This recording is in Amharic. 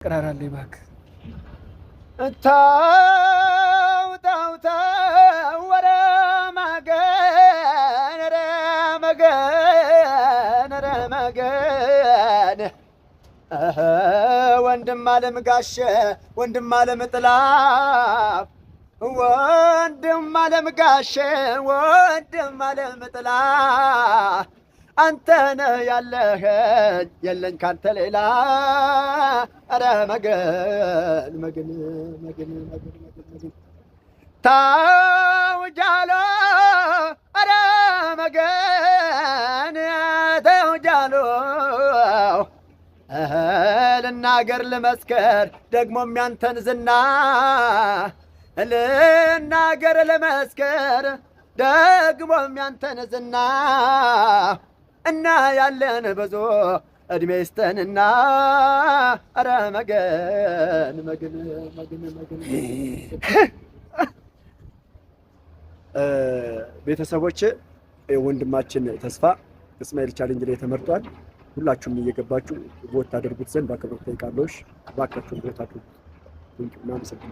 ቅራራለኝ እባክህ ታው ወረ መገን ወንድም አለም ጋሸ ወንድም አለም ጥላ ወንድም አለም ጋሸ ወንድም አለም ጥላ አንተነ ያለህ የለኝ ካንተ ሌላ አረ መገን ታውጃሎ አረ መገን ታውጃሎ ልናገር ልመስከር ደግሞም ያንተን ዝና ልናገር ልመስከር ደግሞም ያንተን ዝና እና ያለን ብዙ እድሜ ይስጠንና አረ መገን ቤተሰቦች ወንድማችን ተስፋ እስማኤል ቻሌንጅ ላይ ተመርጧል። ሁላችሁም እየገባችሁ ቦት አድርጉት ዘንድ በአክብሮት ጠይቃለሁ። እባካችሁን ቦት አድርጉት። እናመሰግናለን።